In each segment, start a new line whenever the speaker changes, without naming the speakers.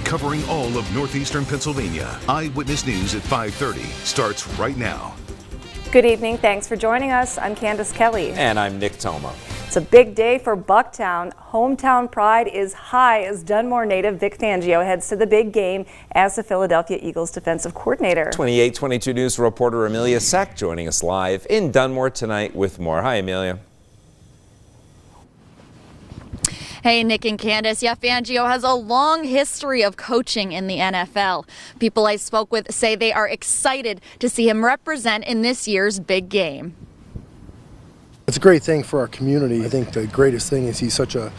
covering all of northeastern Pennsylvania. Eyewitness News at 5:30 starts right now.
Good evening. Thanks for joining us. I'm Candace Kelly.
And I'm Nick Toma.
It's a big day for Bucktown. Hometown pride is high as Dunmore native Vic Fangio heads to the big game as the Philadelphia Eagles defensive coordinator.
2822 News reporter Amelia Sack joining us live in Dunmore tonight with more. Hi, Amelia.
Hey, Nick and Candace. Yeah, Fangio has a long history of coaching in the NFL. People I spoke with say they are excited to see him represent in this year's big game.
It's a great thing for our community. I think the greatest thing is he's such a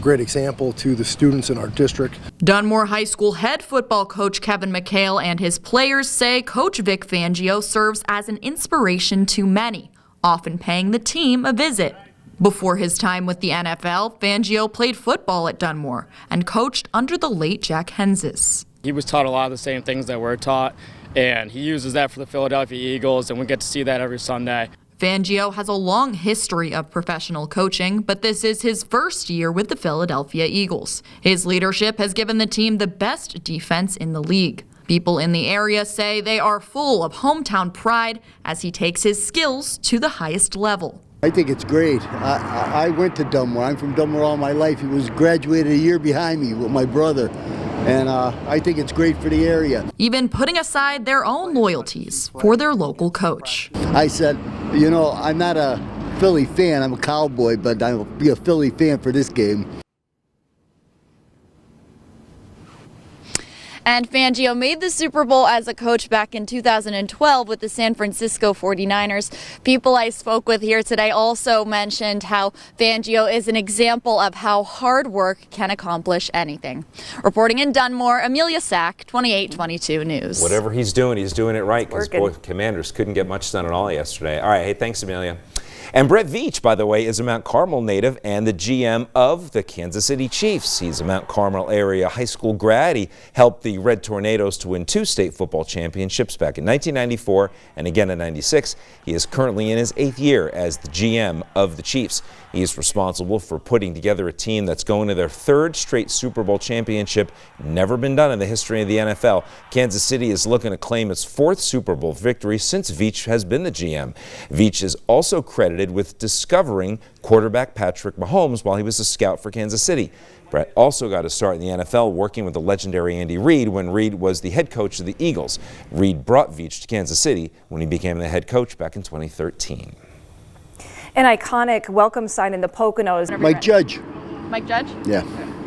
great example to the students in our district.
Dunmore High School head football coach Kevin McHale and his players say Coach Vic Fangio serves as an inspiration to many, often paying the team a visit. Before his time with the NFL, Fangio played football at Dunmore and coached under the late Jack HENZES.
He was taught a lot of the same things that we're taught, and he uses that for the Philadelphia Eagles, and we get to see that every Sunday.
Fangio has a long history of professional coaching, but this is his first year with the Philadelphia Eagles. His leadership has given the team the best defense in the league. People in the area say they are full of hometown pride as he takes his skills to the highest level.
I think it's great. I went to Dunmore. I'm from Dunmore all my life. He was graduated a year behind me with my brother. And I think it's great for the area.
Even putting aside their own loyalties for their local coach.
I said, you know, I'm not a Philly fan. I'm a Cowboy, but I'll be a Philly fan for this game.
And Fangio made the Super Bowl as a coach back in 2012 with the San Francisco 49ers. People I spoke with here today also mentioned how Fangio is an example of how hard work can accomplish anything. Reporting in Dunmore, Amelia Sack, 2822 News.
Whatever he's doing it right, because both Commanders couldn't get much done at all yesterday. All right, hey, thanks, Amelia. And Brett Veach, by the way, is a Mount Carmel native and the GM of the Kansas City Chiefs. He's a Mount Carmel area high school grad. He helped the Red Tornadoes to win 2 state football championships back in 1994 and again in 96. He is currently in his 8th year as the GM of the Chiefs. He is responsible for putting together a team that's going to their 3rd straight Super Bowl championship, never been done in the history of the NFL. Kansas City is looking to claim its 4th Super Bowl victory since Veach has been the GM. Veach is also credited with discovering quarterback Patrick Mahomes while he was a scout for Kansas City. Brett also got a start in the NFL working with the legendary Andy Reid when Reid was the head coach of the Eagles. Reid brought Veach to Kansas City when he became the head coach back in 2013.
An iconic welcome sign in the Poconos.
Mike Judge.
Mike Judge?
Yeah.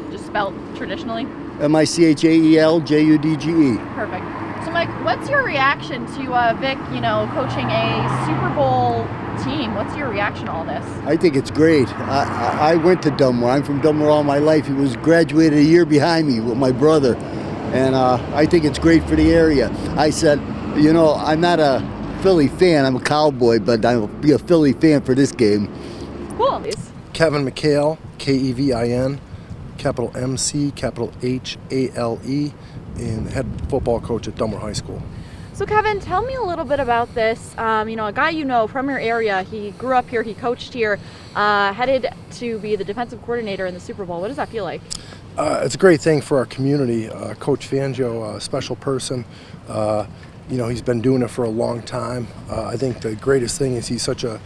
Just spelled traditionally?
MICHAELJUDGE.
Perfect. So, Mike, what's your reaction to Vic, coaching a Super Bowl team? What's your reaction to all this?
I think it's great. I went to Dunmore. I'm from Dunmore all my life. He was graduated a year behind me with my brother. And I think it's great for the area. I said, you know, I'm not a Philly fan. I'm a Cowboy, but I'll be a Philly fan for this game.
Cool.
Kevin McHale, Kevin, capital MC, capital HALE, and head football coach at Dunmore High School.
So Kevin, tell me a little bit about this. A guy from your area, he grew up here, he coached here, headed to be the defensive coordinator in the Super Bowl. What does that feel like?
It's a great thing for our community. Coach Fangio, a special person. He's been doing it for a long time. I think the greatest thing is he's such a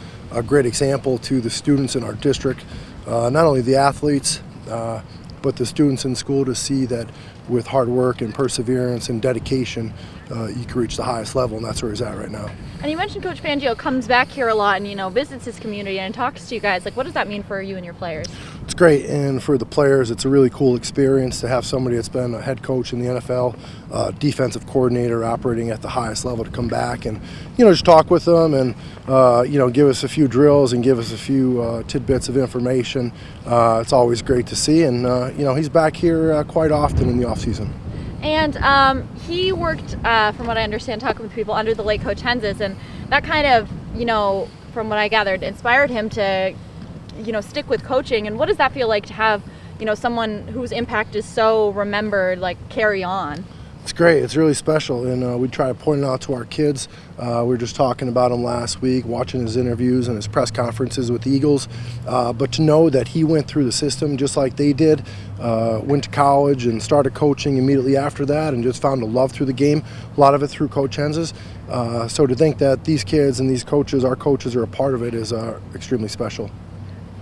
great example to the students in our district, not only the athletes, but the students in school, to see that with hard work and perseverance and dedication, you can reach the highest level, and that's where he's at right now.
And you mentioned Coach Fangio comes back here a lot and, visits his community and talks to you guys. What does that mean for you and your players?
It's great, and for the players, it's a really cool experience to have somebody that's been a head coach in the NFL, defensive coordinator operating at the highest level, to come back and, just talk with them and, give us a few drills and give us a few tidbits of information. It's always great to see, and, he's back here quite often in the off season.
And he worked, from what I understand, talking with people under the late Coach HENZES, and that kind of, from what I gathered, inspired him to, stick with coaching. And what does that feel like to have, someone whose impact is so remembered, carry on?
It's great. It's really special, and we try to point it out to our kids. We were just talking about him last week, watching his interviews and his press conferences with the Eagles. But to know that he went through the system just like they did, went to college and started coaching immediately after that, and just found a love through the game, a lot of it through Coach HENZES. So to think that these kids and these coaches, our coaches, are a part of it is extremely special.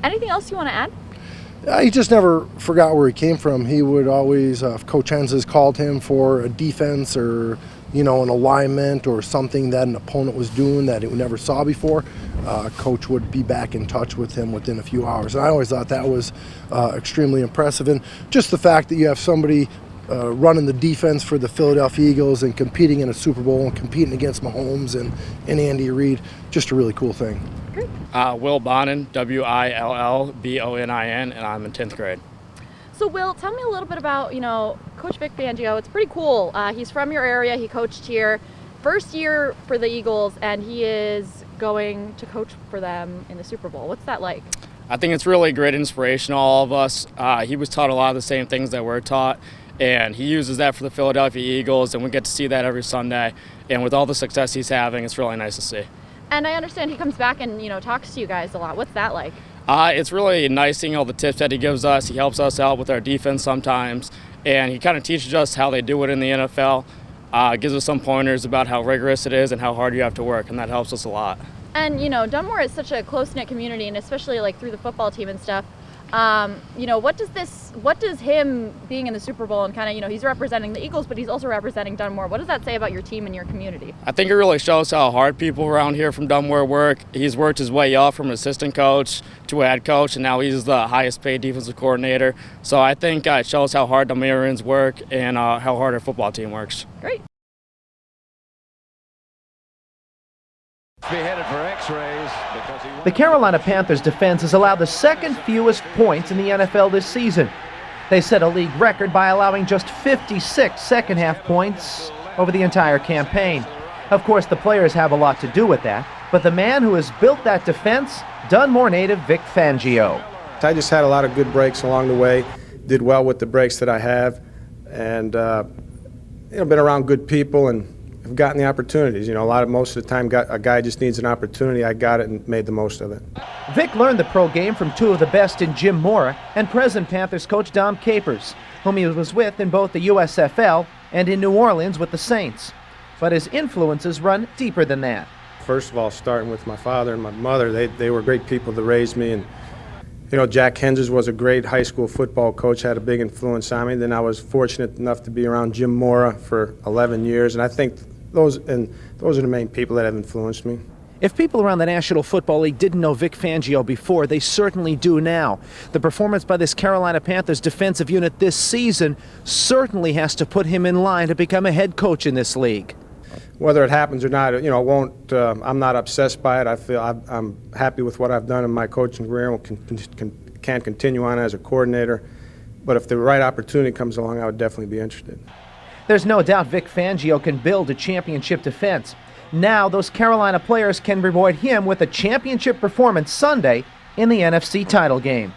Anything else you want to add?
He just never forgot where he came from. He would always, if Coach HENZES called him for a defense or, an alignment or something that an opponent was doing that he never saw before, Coach would be back in touch with him within a few hours. And I always thought that was extremely impressive. And just the fact that you have somebody running the defense for the Philadelphia Eagles and competing in a Super Bowl and competing against Mahomes and Andy Reid, just a really cool thing.
Will Bonin, Willbonin, and I'm in 10th grade.
So Will, tell me a little bit about, Coach Vic Fangio. It's pretty cool. He's from your area. He coached here. First year for the Eagles, and he is going to coach for them in the Super Bowl. What's that like?
I think it's really great inspiration to all of us. He was taught a lot of the same things that we're taught, and he uses that for the Philadelphia Eagles, and we get to see that every Sunday. And with all the success he's having, it's really nice to see.
And I understand he comes back and, talks to you guys a lot. What's that like?
It's really nice seeing all the tips that he gives us. He helps us out with our defense sometimes, and he kind of teaches us how they do it in the NFL. Gives us some pointers about how rigorous it is and how hard you have to work, and that helps us a lot.
And, Dunmore is such a close-knit community, and especially through the football team and stuff. What does him being in the Super Bowl and kind of, he's representing the Eagles, but he's also representing Dunmore. What does that say about your team and your community?
I think it really shows how hard people around here from Dunmore work. He's worked his way up from assistant coach to a head coach, and now he's the highest paid defensive coordinator. So I think it shows how hard Dunmoreans work and how hard our football team works.
Great.
Be headed for X-rays because
the Carolina Panthers defense has allowed the second fewest points in the NFL this season. They set a league record by allowing just 56 second-half points over the entire campaign. Of course, the players have a lot to do with that, but the man who has built that defense, Dunmore native Vic Fangio.
I just had a lot of good breaks along the way, did well with the breaks that I have, and been around good people and have gotten the opportunities. Most of the time a guy just needs an opportunity. I got it and made the most of it.
Vic learned the pro game from two of the best in Jim Mora and present Panthers coach Dom Capers, whom he was with in both the USFL and in New Orleans with the Saints. But his influences run deeper than that.
First of all, starting with my father and my mother, they were great people that raised me. And Jack HENZES was a great high school football coach, had a big influence on me. Then I was fortunate enough to be around Jim Mora for 11 years, and I think those are the main people that have influenced me.
If people around the National Football League didn't know Vic Fangio before, they certainly do now. The performance by this Carolina Panthers defensive unit this season certainly has to put him in line to become a head coach in this league.
Whether it happens or not, it won't. I'm not obsessed by it. I feel I'm happy with what I've done in my coaching career and can continue on as a coordinator. But if the right opportunity comes along, I would definitely be interested.
There's no doubt Vic Fangio can build a championship defense. Now those Carolina players can reward him with a championship performance Sunday in the NFC title game.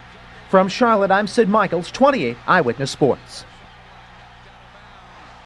From Charlotte, I'm Sid Michaels, 28 Eyewitness Sports.